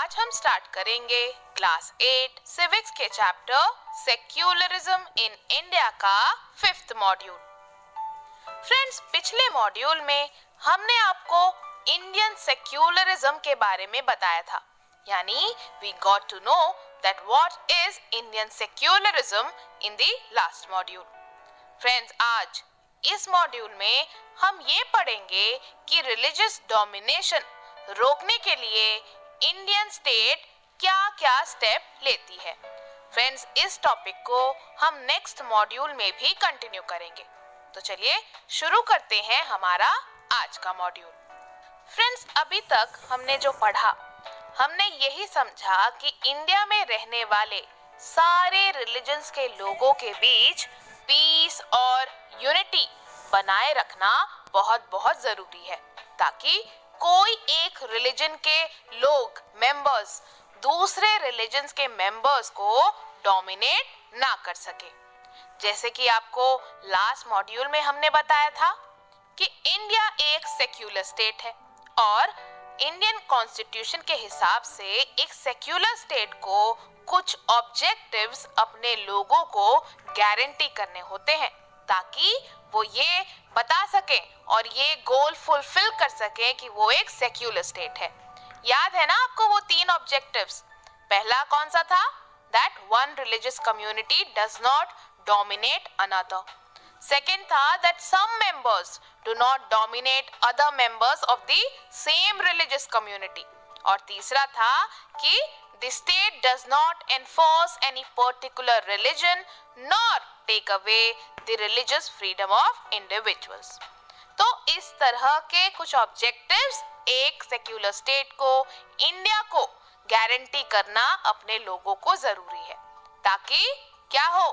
आज हम स्टार्ट करेंगे क्लास 8 सिविक्स के चैप्टर सेक्युलरिज्म इन इंडिया का 5th मॉड्यूल। फ्रेंड्स, पिछले मॉड्यूल में हमने आपको इंडियन सेक्युलरिज्म के बारे में बताया था, यानी we got to know that what is Indian secularism in the last module. Friends, आज इस मॉड्यूल में हम ये पढ़ेंगे कि रिलीजियस डोमिनेशन रोकने के लिए इंडियन स्टेट क्या-क्या स्टेप लेती है। फ्रेंड्स, इस टॉपिक को हम नेक्स्ट मॉड्यूल में भी कंटिन्यू करेंगे। तो चलिए शुरू करते हैं हमारा आज का मॉड्यूल। फ्रेंड्स, अभी तक हमने जो पढ़ा, हमने यही समझा कि इंडिया में रहने वाले सारे रिलीजन्स के लोगों के बीच पीस और यूनिटी बनाए रखना बहुत बहुत जरूरी है, ताकि कोई एक रिलीजन के लोग मेंबर्स दूसरे रिलीजन्स के मेंबर्स को डोमिनेट ना कर सके। जैसे कि आपको लास्ट मॉड्यूल में हमने बताया था कि इंडिया एक सेक्युलर स्टेट है और इंडियन कॉन्स्टिट्यूशन के हिसाब से एक सेक्युलर स्टेट को कुछ ऑब्जेक्टिव्स अपने लोगों को गारंटी करने होते हैं, ताकि वो ये बता सके और ये गोल फुलफिल कर सके कि वो एक सेक्युलर स्टेट है। याद है ना आपको वो 3 ऑब्जेक्टिव्स? पहला कौन सा था? That one religious community does not dominate another. Second था that some members do not dominate other members of the same religious community. और तीसरा था कि the state does not enforce any particular religion nor take away the religious freedom of individuals। तो इस तरह के कुछ ऑब्जेक्टिव्स एक सेक्युलर स्टेट को, इंडिया को गारंटी करना अपने लोगों को जरूरी है, ताकि क्या हो?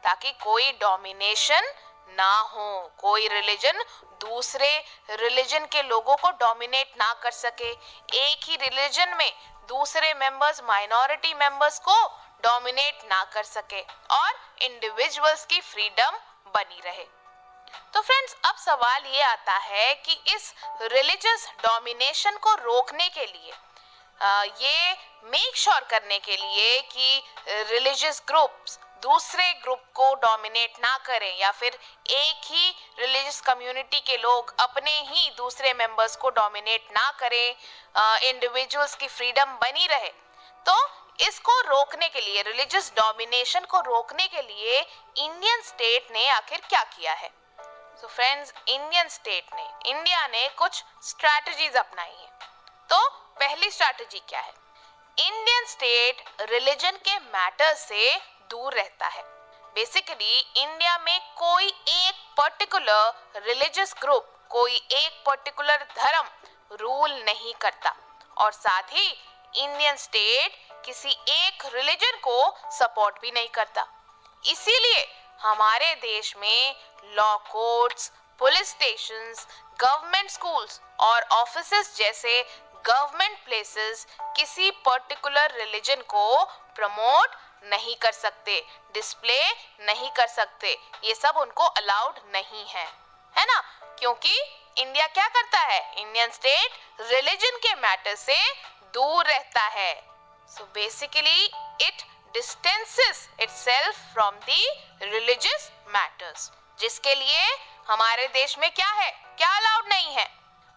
ताकि कोई डोमिनेशन ना हो, कोई रिलीजन दूसरे रिलीजन के लोगों को डोमिनेट ना कर सके, एक ही रिलीजन में दूसरे मेंबर्स माइनॉरिटी मेंबर्स को डोमिनेट ना कर सके और इंडिविजुअल्स की फ्रीडम बनी रहे। तो फ्रेंड्स, अब सवाल ये आता है कि इस रिलीजियस डोमिनेशन को रोकने के लिए, ये मेक श्योर करने के लिए कि रिलीजियस ग्रुप्स दूसरे ग्रुप को डोमिनेट ना करें या फिर एक ही रिलीजियस कम्युनिटी के लोग अपने ही दूसरे मेंबर्स को डोमिनेट ना करें, इंडिविजुअल्स की फ्रीडम बनी रहे, तो इसको रोकने के लिए, रिलीजियस डोमिनेशन को रोकने के लिए इंडियन स्टेट ने आखिर क्या किया है? तो फ्रेंड्स, इंडियन स्टेट ने, इंडिया ने कुछ स्ट्रैटेजीज अपनाई है। तो पहली स्ट्रैटेजी क्या है? इंडियन स्टेट रिलीजन के मैटर से दूर रहता है। बेसिकली इंडिया में कोई एक पर्टिकुलर रिलीजियस ग्रुप, कोई एक पर्टिकुलर धर्म रूल नहीं करता और साथ ही इंडियन स्टेट किसी एक रिलीजन को सपोर्ट भी नहीं करता। इसीलिए हमारे देश में law courts, police stations, government schools और ऑफिसेस जैसे गवर्नमेंट प्लेसेस किसी पर्टिकुलर रिलीजन को प्रमोट नहीं कर सकते, डिस्प्ले नहीं कर सकते, ये सब उनको अलाउड नहीं है ना? क्योंकि इंडिया क्या करता है? इंडियन स्टेट रिलीजन के मैटर से दूर रहता है। So basically it distances itself from the religious matters, जिसके लिए हमारे देश में क्या है, क्या अलाउड नहीं है?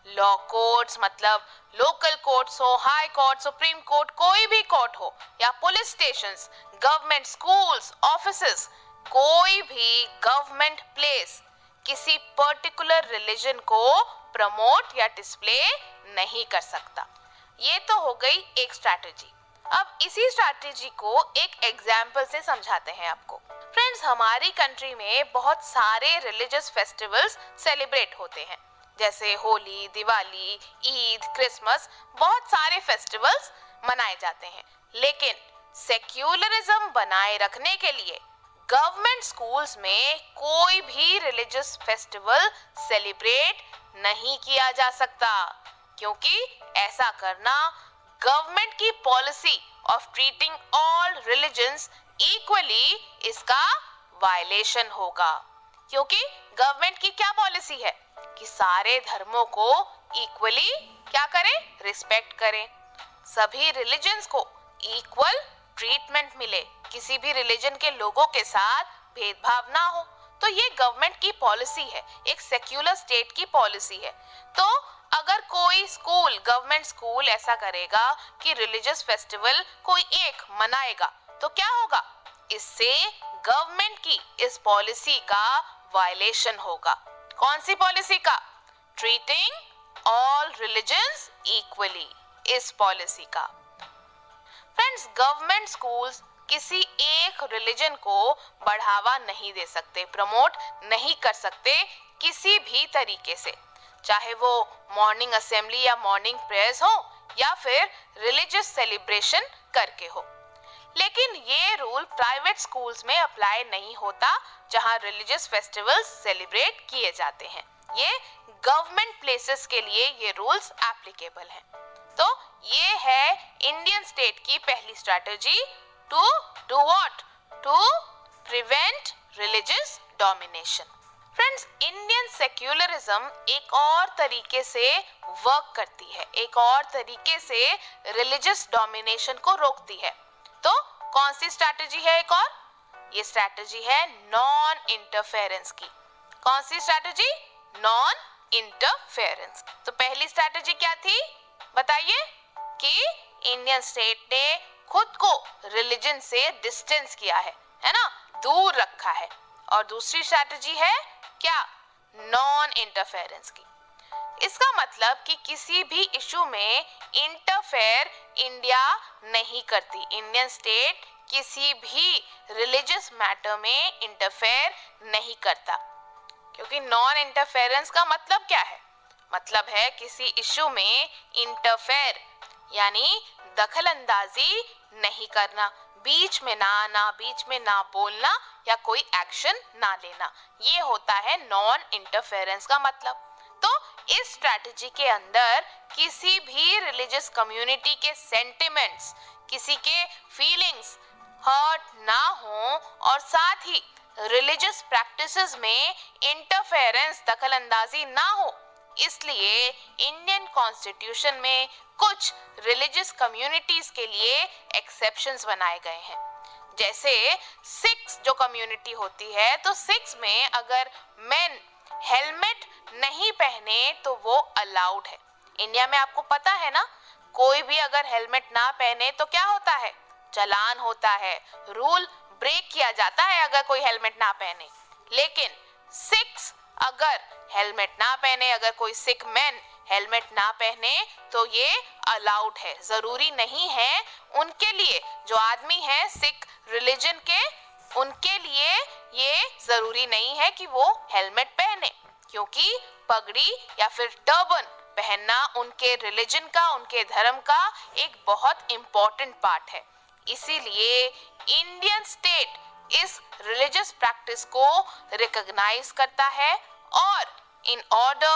लॉ कोर्ट्स, मतलब लोकल कोर्ट्स हो, हाई कोर्ट, सुप्रीम कोर्ट, कोई भी कोर्ट हो, या police stations, government schools, offices, कोई भी गवर्नमेंट प्लेस किसी पर्टिकुलर रिलीजन को प्रमोट या डिस्प्ले नहीं कर सकता। ये तो हो गई एक स्ट्रैटेजी। अब इसी स्ट्रैटेजी को एक एग्जाम्पल से समझाते हैं आपको। फ्रेंड्स, हमारी कंट्री में बहुत सारे रिलीजियस फेस्टिवल्स सेलिब्रेट होते हैं, जैसे होली, दिवाली, ईद, क्रिसमस, बहुत सारे फेस्टिवल्स मनाए जाते हैं। लेकिन सेक्युलरिज्म बनाए रखने के लिए गवर्नमेंट स्कूल्स में कोई भी रिलीजियस फेस्टिवल सेलिब्रेट नहीं किया जा सकता, क्योंकि ऐसा करना गवर्नमेंट की policy of treating all religions equally, इसका वायलेशन होगा। क्योंकि गवर्नमेंट की क्या पॉलिसी है कि सारे धर्मों को इक्वली क्या करें? रिस्पेक्ट करें। सभी रिलीजन्स को इक्वल ट्रीटमेंट मिले, किसी भी रिलीजन के लोगों के साथ भेदभाव ना हो। तो ये गवर्नमेंट की पॉलिसी है, एक सेक्युलर स्टेट की पॉलिसी है। तो अगर कोई स्कूल, गवर्नमेंट स्कूल ऐसा करेगा कि रिलीजियस फेस्टिवल कोई एक मनाएगा, तो क्या होगा? इससे गवर्नमेंट की इस पॉलिसी का वायलेशन होगा। कौन सी पॉलिसी का? ट्रीटिंग ऑल रिलीजन्स इक्वली, इस पॉलिसी का। फ्रेंड्स, गवर्नमेंट स्कूल्स किसी एक रिलीजन को बढ़ावा नहीं दे सकते, प्रमोट नहीं कर सकते किसी भी तरीके से, चाहे वो मॉर्निंग असेंबली या मॉर्निंग प्रेयर्स हो या फिर रिलीजियस सेलिब्रेशन करके हो। लेकिन ये रूल प्राइवेट स्कूल्स में अप्लाई नहीं होता, जहां रिलीजियस फेस्टिवल्स सेलिब्रेट किए जाते हैं। ये गवर्नमेंट प्लेसेस के लिए ये रूल्स एप्लीकेबल हैं। तो ये है इंडियन स्टेट की पहली strategy, to do what? To prevent religious domination. Friends, Indian secularism एक और तरीके से वर्क करती है, एक और तरीके से रिलीजियस डोमिनेशन को रोकती है। तो कौन सी स्ट्रैटेजी है एक और? ये स्ट्रैटेजी है नॉन इंटरफेरेंस की। कौन सी स्ट्रैटेजी? Non interference. तो पहली स्ट्रैटेजी क्या थी बताइए? कि इंडियन स्टेट ने खुद को रिलीजन से डिस्टेंस किया है ना, दूर रखा है। और दूसरी स्ट्रैटेजी है क्या? नॉन इंटरफेरेंस की। इसका मतलब कि किसी भी इशू में इंटरफेयर इंडिया नहीं करती। इंडियन स्टेट किसी भी रिलीजियस मैटर में इंटरफेयर नहीं करता, क्योंकि नॉन इंटरफेरेंस का मतलब क्या है? मतलब है किसी इशू में इंटरफेयर यानी दखल अंदाजी नहीं करना, बीच में ना आना, बीच में ना बोलना या कोई एक्शन ना लेना। ये होता है नॉन इंटरफेरेंस का मतलब। तो इस स्ट्रैटेजी के अंदर किसी भी रिलीजियस कम्युनिटी के सेंटिमेंट्स, किसी के फीलिंग्स हर्ट ना हो और साथ ही रिलीजियस प्रैक्टिसेस में इंटरफेरेंस, दखलअंदाजी ना हो। इसलिए इंडियन कॉन्स्टिट्यूशन में कुछ रिलीजियस कम्युनिटीज के लिए एक्सेप्शंस बनाए गए हैं। जैसे सिख्स जो कम्युनिटी होती है, तो सिख्स में अगर मेन हेलमेट नहीं पहने तो वो अलाउड है। इंडिया में आपको पता है ना, कोई भी अगर हेलमेट ना पहने तो क्या होता है? चालान होता है, रूल ब्रेक किया जाता है अगर कोई हेलमेट ना पहने। लेकिन सिख्स अगर हेलमेट ना पहने, अगर कोई सिख मैन हेलमेट ना पहने तो ये अलाउड है। जरूरी नहीं है उनके लिए, जो आदमी है सिख रिलीजन के, उनके लिए ये जरूरी नहीं है कि वो हेलमेट पहने, क्योंकि पगड़ी या फिर टर्बन पहनना उनके रिलीजन का, उनके धर्म का एक बहुत इम्पोर्टेंट पार्ट है। इसीलिए इंडियन स्टेट इस रिलीजियस प्रैक्टिस को रिकॉग्नाइज करता है और in order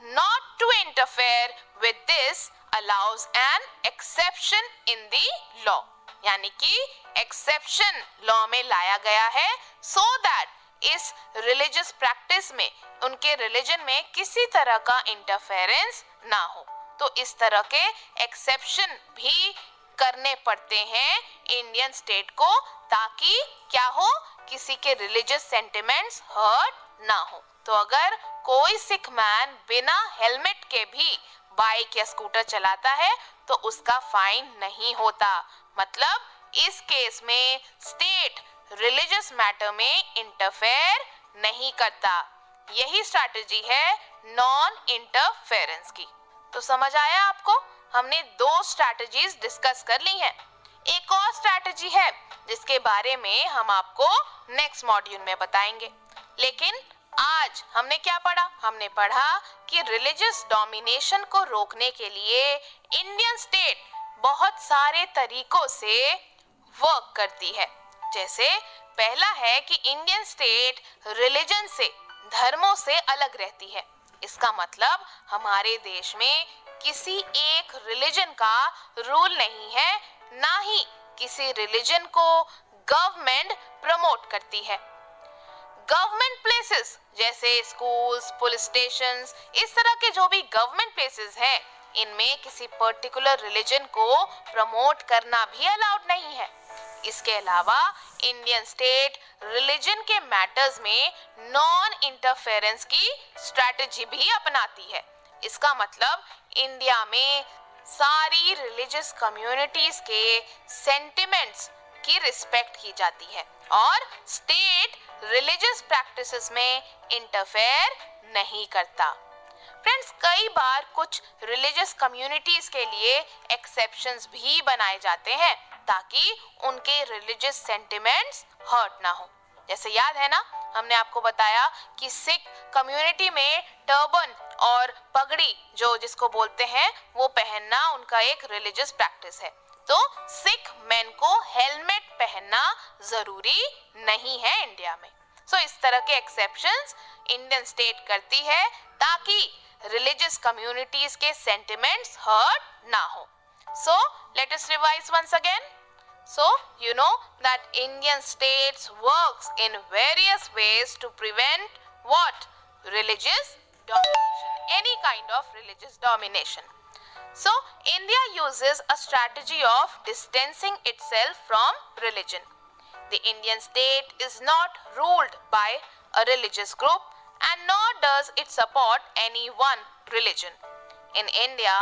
not to interfere with this allows an exception in the law, यानी कि एक्सेप्शन लॉ में लाया गया है so that इस रिलीजियस प्रैक्टिस में, उनके रिलीजन में किसी तरह का इंटरफेरेंस ना हो। तो इस तरह के एक्सेप्शन भी करने पड़ते हैं इंडियन स्टेट को, ताकि क्या हो, किसी के रिलीजियस सेंटिमेंट्स हर्ट ना हो। तो अगर कोई सिख मैन बिना हेलमेट के भी बाइक या स्कूटर चलाता है तो उसका फाइन नहीं होता। मतलब इस केस में स्टेट रिलीजियस मैटर में इंटरफेयर नहीं करता। यही स्ट्रैटेजी है नॉन इंटरफेरेंस की। तो समझ आया आपको? हमने दो स्ट्रैटेजीज डिस्कस कर ली हैं। एक और स्ट्रैटेजी है जिसके बारे में हम आपको नेक्स्ट मॉड्यूल में बताएंगे। लेकिन आज हमने क्या पढ़ा? हमने पढ़ा कि रिलीजियस डोमिनेशन को रोकने के लिए इंडियन स्टेट बहुत सारे तरीकों से वर्क करती है। जैसे पहला है कि इंडियन स्टेट रिलीजन से, धर्मों से अलग रहती है। इसका मतलब हमारे देश में किसी एक रिलीजन का रूल नहीं है, ना ही किसी रिलीजन को गवर्नमेंट प्रमोट करती है। गवर्नमेंट प्लेसेस जैसे स्कूल्स, पुलिस स्टेशंस, इस तरह के जो भी गवर्नमेंट प्लेसेस हैं, इनमें किसी पर्टिकुलर रिलीजन को प्रमोट करना भी अलाउड नहीं है। इसके अलावा इंडियन स्टेट रिलीजन के मैटर्स में नॉन इंटरफेरेंस की स्ट्रैटेजी भी अपनाती है। इसका मतलब इंडिया में सारी रिलीजियस कम्युनिटीज के सेंटिमेंट्स की रिस्पेक्ट की जाती है और स्टेट रिलीजियस प्रैक्टिसेस में इंटरफेयर नहीं करता। फ्रेंड्स, कई बार कुछ रिलीजियस कम्युनिटीज के लिए एक्सेप्शंस भी बनाए जाते हैं ताकि उनके रिलीजियस सेंटिमेंट्स हर्ट ना हो। जैसे याद है ना, हमने आपको बताया कि सिख कम्युनिटी में टर्बन और पगड़ी जिसको बोलते हैं वो पहनना उनका एक रिलीजियस प्रैक्टिस है। तो सिख मेन को हेलमेट पहनना जरूरी नहीं है इंडिया में। सो इस तरह के एक्सेप्शंस इंडियन स्टेट करती है ताकि रिलीजियस कम्युनिटीज के सेंटिमेंट्स हर्ट ना हो। So let us revise once again. So, you know that Indian states works in various ways to prevent what? Religious domination. Any kind of religious domination. So, India uses a strategy of distancing itself from religion. The Indian state is not ruled by a religious group and nor does it support any one religion. In India,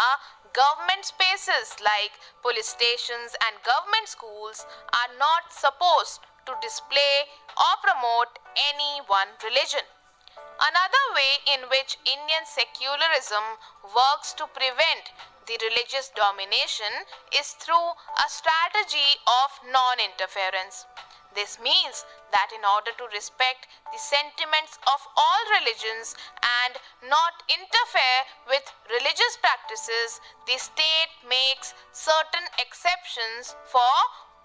government spaces like police stations and government schools are not supposed to display or promote any one religion. Another way in which Indian secularism works to prevent the religious domination is through a strategy of non-interference. This means that in order to respect the sentiments of all religions and not interfere with religious practices, the state makes certain exceptions for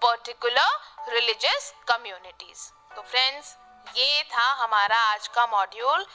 particular religious communities. तो friends, ये था हमारा आज का module